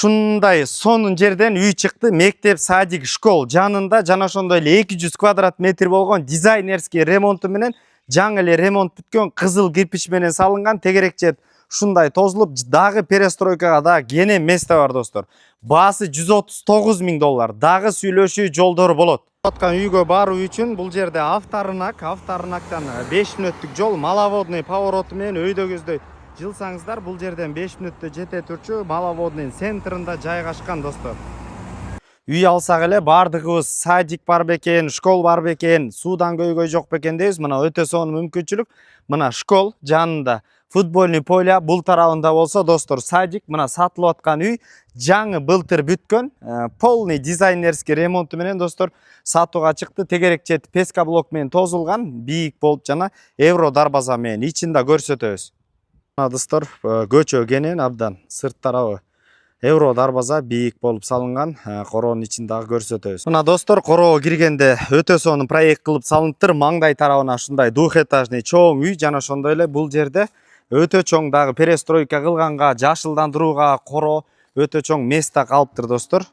Ушундай сонун жерден үй чыкты. Мектеп, садик, школ жанында жана ошондой эле 200 квадрат метр болгон дизайнерский ремонту менен жаңы эле ремонт бүткөн кызыл кирпич менен салынган. Тегерек жет ушундай тозулуп, дагы перестройкага да кене место бар достор. Баасы 139 000 доллар. Дагы сүйлөшүү жолдору болот. Аткан үйгө баруу үчүн бул жерде авторынактан 5 мүнөттүк жол маловодный повороту менен өйдөгөздөй жылсаңыздар, бул жерден 5 мүнөттө жете турчу маловодный центринде жайгашкан достор. Үй алсак эле бардыгыбыз садик бар бекен, школ бар бекен, суудан көйгөй жок бекен дейбиз. Мына өтө сонун мүмкүнчүлүк. Мына школ жанында, футбольный поле бул тарабында болсо достор, садик. Мына сатылып аткан үй жаңы былтыр бүткөн, полный дизайнерский ремонту менен достор сатууга чыкты. Тегерек чет песка блок менен тозулган, бийик болуп жана евро дарбаза менен ичинде көрсөтөбүз. Мына достор, көчө кенен абдан сырт тарабы евро дарбаза бийик болуп салынган, короонун ичин дагы көрсөтөбүз. Мына достор, короого киргенде өтө сонун проект кылып салыныптыр. Маңдай тарабына ушундай двухэтажный чоң үй жана ошондой эле бул жерде өтө чоң дагы перестройка кылганга, жашылдандырууга короо өтө чоң место калыптыр достор.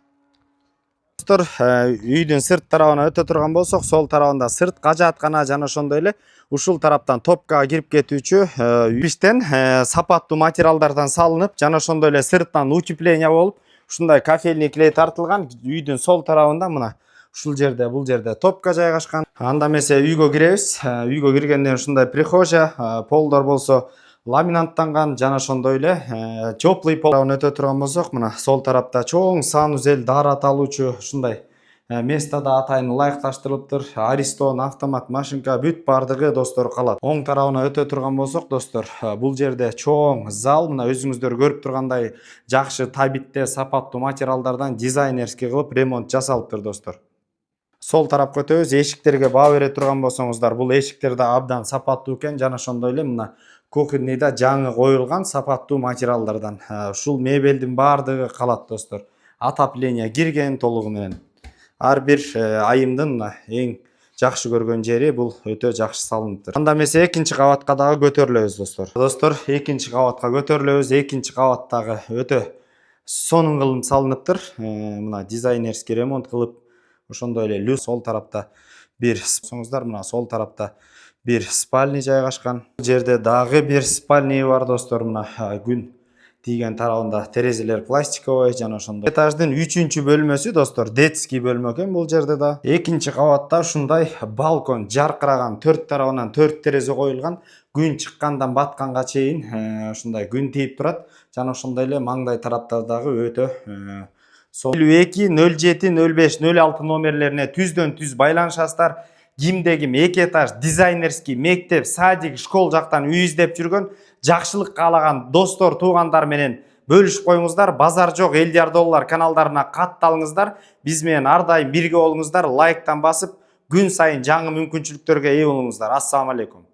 Достор, үйдүн сырт тарабына өтө турган болсок, сол тарабында сырт кажааткана жана ошондой эле ушул тараптан топкага кирип кетүүчү кирпичтен сапаттуу материалдардан салынып, жана ошондой эле сырттан утепление болуп, ушундай кафельный клей тартылган. Үйдүн сол тарабында мына ушул жерде, бул жерде топка жайгашкан. Анда эмесе үйгө киребиз. Үйгө киргенден ушундай прихожая, полдор болсо ламинанттанган жана ошондой эле теплый пол. Өтө турган болсок, мына сол тарапта чоң санузел, даарат алуучу ушундай место да атайын ылайыкташтырылыптыр. Аристон, автомат, машинка бүт бардыгы достор калат. Оң тарабына өтө турган болсок достор, бул жерде чоң зал, мына өзүңүздөр көрүп тургандай жакшы табитте сапаттуу материалдардан дизайнерский кылып ремонт жасалыптыр достор. Сол тарапка өтөбүз. Эшиктерге баа бере турган болсоңуздар, бул эшиктер да абдан сапаттуу экен жана ошондой эле мына кухонныйда жаңы коюлган сапаттуу материалдардан. Ушул мебелдин бардыгы калат достор. Отопление кирген толугу менен. Ар бир айымдын эң жакшы көргөн жери бул өтө жакшы салыныптыр. Анда эмесе экинчи кабатка дагы көтөрүлөбүз достор. Достор, экинчи кабатка көтөрүлөбүз. Экинчи кабаттагы өтө сонун кылым салыныптыр. Мына дизайнерский ремонт кылып, ошондой эле люк. Сол тарапта бир соңуздар, мына сол тарапта бир спальный жайгашкан. Бул жерде дагы бир спальный бар достор. Мына күн тийген тарабында терезелер пластиковый жана ошондой. Этаждын 3-чү бөлмөсү достор, детский бөлмө экен бул жерде да. Экинчи кабатта ушундай балкон жаркыраган, төрт тарабынан 4 терезе коюлган. Күн чыккандан батканга чейин ушундай күн тийип турат. Жана ошондой эле маңдай тараптардагы өтө 52 07 05 06 номерлерине түздөн түз байланышасыздар. Кимде ким 2 этаж дизайнерский мектеп, садик, школ жактан үй издеп жүргөн, жакшылык каалаган достор, туугандар менен бөлүшүп коюңуздар. Базар жок $50 каналдарына катталыңыздар. Биз менен ар дайым бирге болуңуздар. Лайктан басып, күн сайын жаңы мүмкүнчүлүктөргө ээ болуңуздар. Ассаламу алейкум.